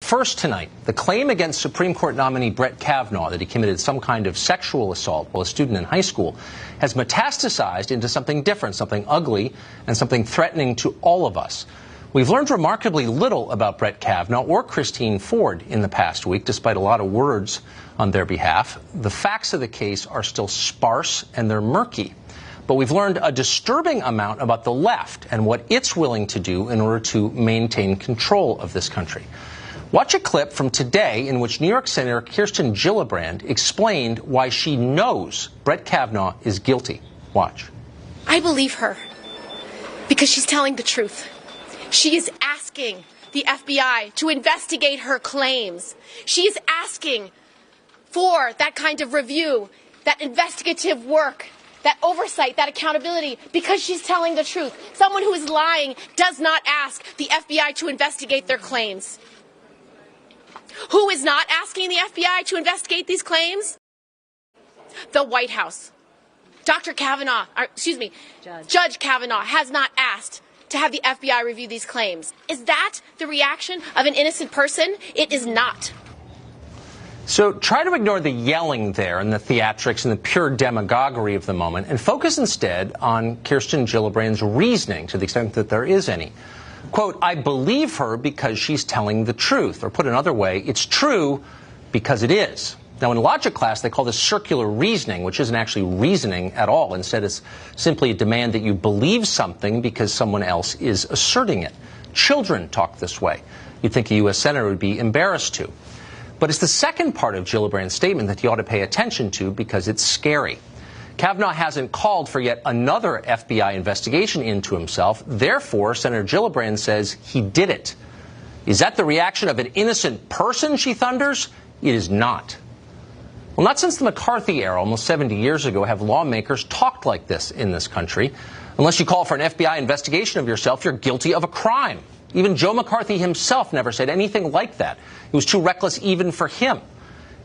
First tonight, the claim against Supreme Court nominee Brett Kavanaugh that he committed some kind of sexual assault while a student in high school has metastasized into something different, something ugly, and something threatening to all of us. We've learned remarkably little about Brett Kavanaugh or Christine Ford in the past week, despite a lot of words on their behalf. The facts of the case are still sparse and they're murky. But we've learned a disturbing amount about the left and what it's willing to do in order to maintain control of this country. Watch a clip from today in which New York Senator Kirsten Gillibrand explained why she knows Brett Kavanaugh is guilty. Watch. I believe her because she's telling the truth. She is asking the FBI to investigate her claims. She is asking for that kind of review, that investigative work, that oversight, that accountability, because she's telling the truth. Someone who is lying does not ask the FBI to investigate their claims. Who is not asking the FBI to investigate these claims? The White House. Judge Kavanaugh has not asked to have the FBI review these claims. Is that the reaction of an innocent person? It is not. So try to ignore the yelling there and the theatrics and the pure demagoguery of the moment and focus instead on Kirsten Gillibrand's reasoning, to the extent that there is any. Quote, I believe her because she's telling the truth. Or put another way, it's true because it is. Now, in logic class, they call this circular reasoning, which isn't actually reasoning at all. Instead, it's simply a demand that you believe something because someone else is asserting it. Children talk this way. You'd think a U.S. senator would be embarrassed to. But it's the second part of Gillibrand's statement that you ought to pay attention to because it's scary. Kavanaugh hasn't called for yet another FBI investigation into himself. Therefore, Senator Gillibrand says he did it. Is that the reaction of an innocent person, she thunders? It is not. Well, not since the McCarthy era, almost 70 years ago, have lawmakers talked like this in this country. Unless you call for an FBI investigation of yourself, you're guilty of a crime. Even Joe McCarthy himself never said anything like that. It was too reckless even for him.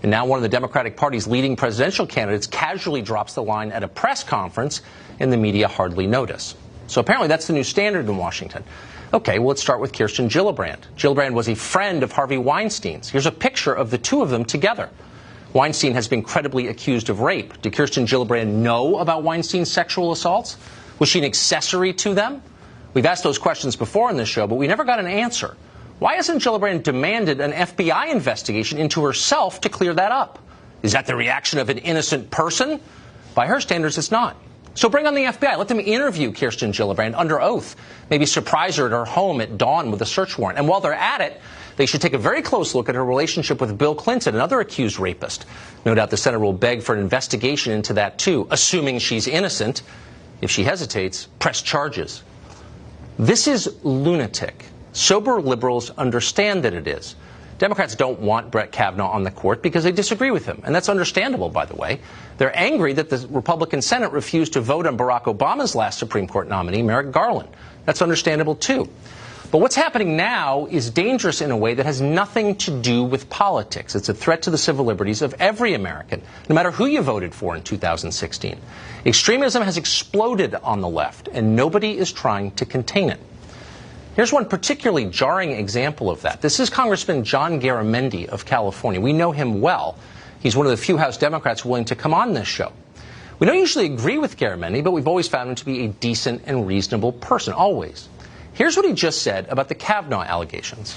And now one of the Democratic Party's leading presidential candidates casually drops the line at a press conference, and the media hardly notice. So apparently that's the new standard in Washington. Okay, well, let's start with Kirsten Gillibrand. Gillibrand was a friend of Harvey Weinstein's. Here's a picture of the two of them together. Weinstein has been credibly accused of rape. Did Kirsten Gillibrand know about Weinstein's sexual assaults? Was she an accessory to them? We've asked those questions before in this show, but we never got an answer. Why hasn't Gillibrand demanded an FBI investigation into herself to clear that up? Is that the reaction of an innocent person? By her standards, it's not. So bring on the FBI. Let them interview Kirsten Gillibrand under oath. Maybe surprise her at her home at dawn with a search warrant. And while they're at it, they should take a very close look at her relationship with Bill Clinton, another accused rapist. No doubt the Senate will beg for an investigation into that, too, assuming she's innocent. If she hesitates, press charges. This is lunatic. Sober liberals understand that it is. Democrats don't want Brett Kavanaugh on the court because they disagree with him. And that's understandable, by the way. They're angry that the Republican Senate refused to vote on Barack Obama's last Supreme Court nominee, Merrick Garland. That's understandable, too. But what's happening now is dangerous in a way that has nothing to do with politics. It's a threat to the civil liberties of every American, no matter who you voted for in 2016. Extremism has exploded on the left, and nobody is trying to contain it. Here's one particularly jarring example of that. This is Congressman John Garamendi of California. We know him well. He's one of the few House Democrats willing to come on this show. We don't usually agree with Garamendi, but we've always found him to be a decent and reasonable person, always. Here's what he just said about the Kavanaugh allegations.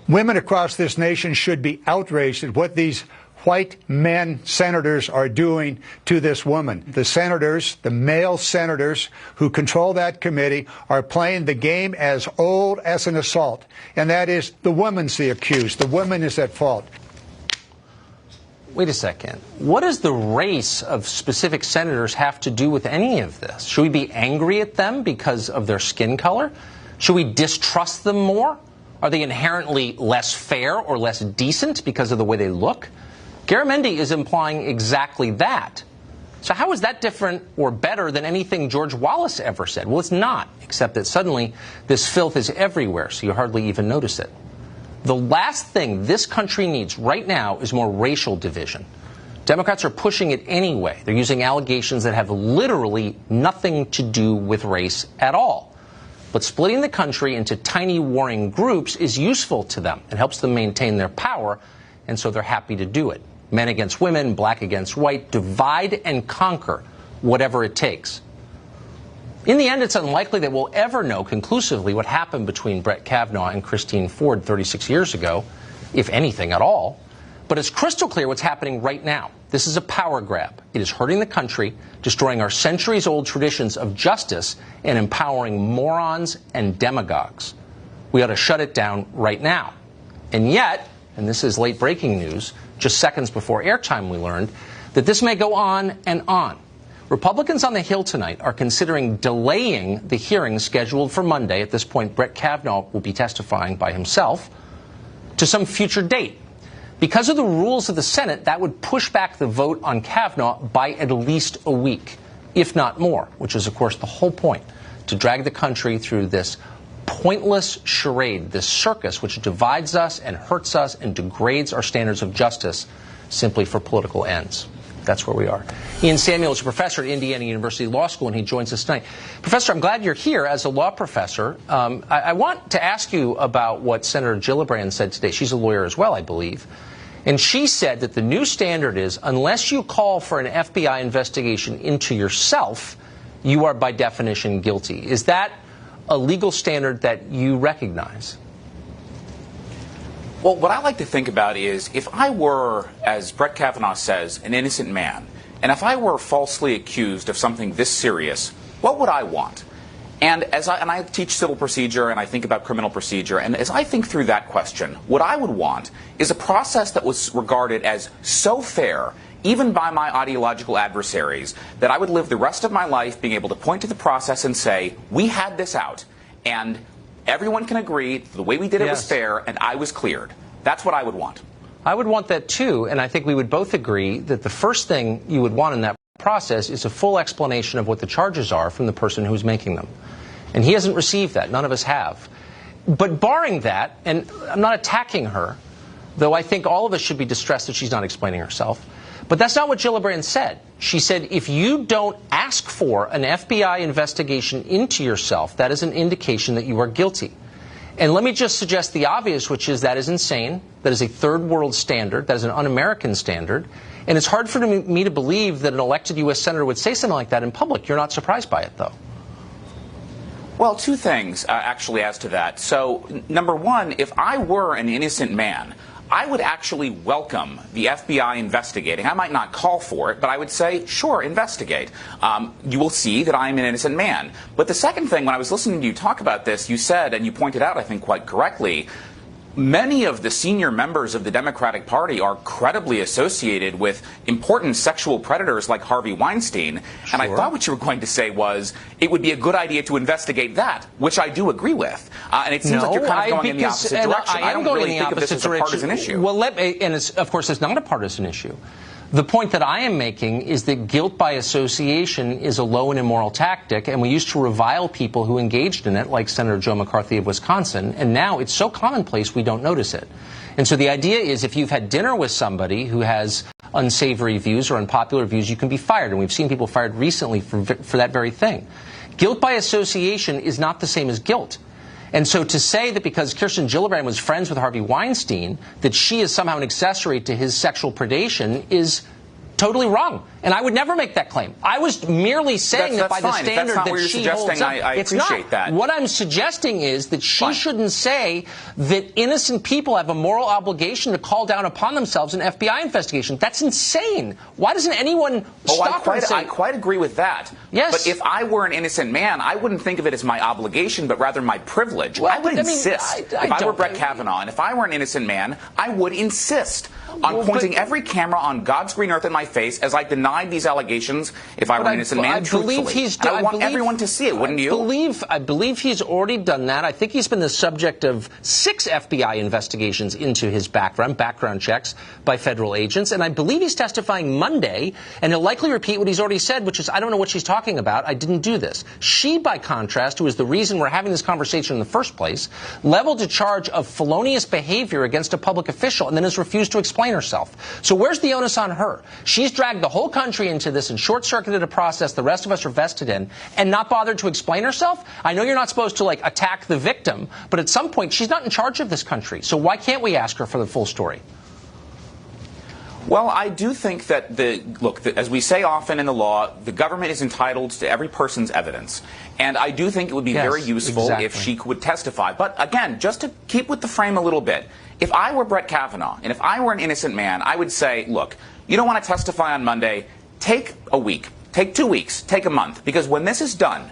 Women across this nation should be outraged at what these white men senators are doing to this woman. The senators, the male senators who control that committee, are playing the game as old as an assault. And that is, the woman's the accused. The woman is at fault. Wait a second. What does the race of specific senators have to do with any of this? Should we be angry at them because of their skin color? Should we distrust them more? Are they inherently less fair or less decent because of the way they look? Garamendi is implying exactly that. So how is that different or better than anything George Wallace ever said? Well, it's not, except that suddenly this filth is everywhere, so you hardly even notice it. The last thing this country needs right now is more racial division. Democrats are pushing it anyway. They're using allegations that have literally nothing to do with race at all. But splitting the country into tiny warring groups is useful to them. It helps them maintain their power, and so they're happy to do it. Men against women, black against white, divide and conquer, whatever it takes. In the end, it's unlikely that we'll ever know conclusively what happened between Brett Kavanaugh and Christine Ford 36 years ago, if anything at all. But it's crystal clear what's happening right now. This is a power grab. It is hurting the country, destroying our centuries-old traditions of justice, and empowering morons and demagogues. We ought to shut it down right now. And yet, and this is late-breaking news, just seconds before airtime we learned, that this may go on and on. Republicans on the Hill tonight are considering delaying the hearing scheduled for Monday. At this point, Brett Kavanaugh will be testifying by himself to some future date. Because of the rules of the Senate, that would push back the vote on Kavanaugh by at least a week, if not more, which is, of course, the whole point, to drag the country through this pointless charade, this circus which divides us and hurts us and degrades our standards of justice simply for political ends. That's where we are. Ian Samuel is a professor at Indiana University Law School, and he joins us tonight. Professor, I'm glad you're here as a law professor. I want to ask you about what Senator Gillibrand said today. She's a lawyer as well, I believe. And she said that the new standard is unless you call for an FBI investigation into yourself, you are by definition guilty. Is that a legal standard that you recognize? Well, what I like to think about is if I were, as Brett Kavanaugh says, an innocent man, and if I were falsely accused of something this serious, what would I want? And I teach civil procedure and I think about criminal procedure, and as I think through that question, what I would want is a process that was regarded as so fair, even by my ideological adversaries, that I would live the rest of my life being able to point to the process and say, we had this out, and everyone can agree the way we did it was fair, and I was cleared. That's what I would want. I would want that too, and I think we would both agree that the first thing you would want in that process is a full explanation of what the charges are from the person who's making them. And he hasn't received that. None of us have. But barring that, and I'm not attacking her, though I think all of us should be distressed that she's not explaining herself, but that's not what Gillibrand said. She said if you don't ask for an FBI investigation into yourself, that is an indication that you are guilty. And let me just suggest the obvious, which is that is insane. That is a third world standard. That is an un-American standard. And it's hard for me to believe that an elected U.S. senator would say something like that in public. You're not surprised by it, though. Well, two things, actually, as to that. So, number one, if I were an innocent man, I would actually welcome the FBI investigating. I might not call for it, but I would say, sure, investigate. You will see that I'm an innocent man. But the second thing, when I was listening to you talk about this, you said, and you pointed out, I think quite correctly, many of the senior members of the Democratic Party are credibly associated with important sexual predators like Harvey Weinstein. Sure. And I thought what you were going to say was it would be a good idea to investigate that, which I do agree with. And it seems like you're kind of going in the opposite direction. I don't really think of this as a partisan issue. Well, of course, it's not a partisan issue. The point that I am making is that guilt by association is a low and immoral tactic, and we used to revile people who engaged in it, like Senator Joe McCarthy of Wisconsin, and now it's so commonplace we don't notice it. And so the idea is if you've had dinner with somebody who has unsavory views or unpopular views, you can be fired, and we've seen people fired recently for that very thing. Guilt by association is not the same as guilt. And so to say that because Kirsten Gillibrand was friends with Harvey Weinstein, that she is somehow an accessory to his sexual predation is totally wrong. And I would never make that claim. I was merely saying that by the standard that she holds up. I appreciate that. What I'm suggesting is that she shouldn't say that innocent people have a moral obligation to call down upon themselves an FBI investigation. That's insane. Why doesn't anyone stop her and say... I quite agree with that. Yes. But if I were an innocent man, I wouldn't think of it as my obligation, but rather my privilege. Well, I would insist. If I were Brett Kavanaugh, and if I were an innocent man, I would insist on pointing every camera on God's green earth in my face as I denied these allegations if I were an innocent man, truthfully. I want everyone to see it, wouldn't you? I believe he's already done that. I think he's been the subject of 6 FBI investigations into his background checks by federal agents, and I believe he's testifying Monday, and he'll likely repeat what he's already said, which is, I don't know what she's talking about. I didn't do this. She, by contrast, who is the reason we're having this conversation in the first place, leveled a charge of felonious behavior against a public official and then has refused to explain herself. So where's the onus on her? She's dragged the whole country country into this and short-circuited a process the rest of us are vested in and not bothered to explain herself? I know you're not supposed to, attack the victim, but at some point, she's not in charge of this country. So why can't we ask her for the full story? Well, I do think that, as we say often in the law, the government is entitled to every person's evidence. And I do think it would be very useful if she would testify. But again, just to keep with the frame a little bit, if I were Brett Kavanaugh and if I were an innocent man, I would say, look, you don't want to testify on Monday, take a week, take 2 weeks, take a month. Because when this is done,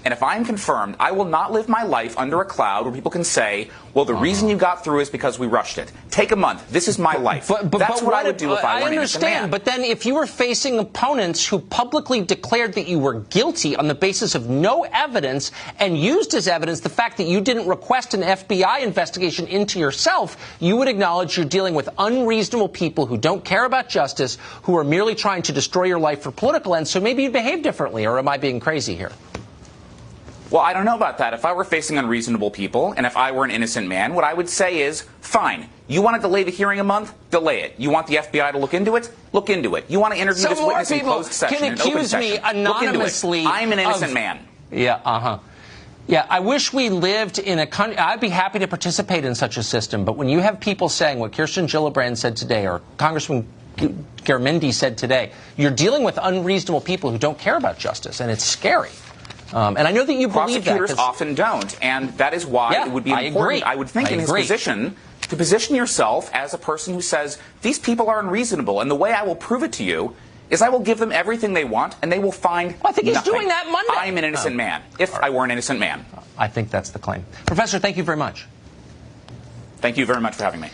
and if I'm confirmed, I will not live my life under a cloud where people can say, well, the reason you got through is because we rushed it. Take a month. This is my life. That's what I would do if I were an innocent man. I understand, but then if you were facing opponents who publicly declared that you were guilty on the basis of no evidence and used as evidence the fact that you didn't request an FBI investigation into yourself, you would acknowledge you're dealing with unreasonable people who don't care about justice, who are merely trying to destroy your life for political ends. So maybe you'd behave differently, or am I being crazy here? Well, I don't know about that. If I were facing unreasonable people, and if I were an innocent man, what I would say is, fine, you want to delay the hearing a month? Delay it. You want the FBI to look into it? Look into it. You want to interview this witness in closed session, in open session? Anonymously. Look into it. I'm an innocent man. Yeah, Yeah, I wish we lived in a country. I'd be happy to participate in such a system, but when you have people saying what Kirsten Gillibrand said today, or Congressman Garamendi said today, you're dealing with unreasonable people who don't care about justice, and it's scary. And I know that you believe that. Prosecutors often don't, and that is why it would be important, I would think, in his position, to position yourself as a person who says, these people are unreasonable, and the way I will prove it to you is I will give them everything they want, and they will find I think he's nothing. doing that Monday. I am an innocent man, if I were an innocent man. I think that's the claim. Professor, thank you very much. Thank you very much for having me.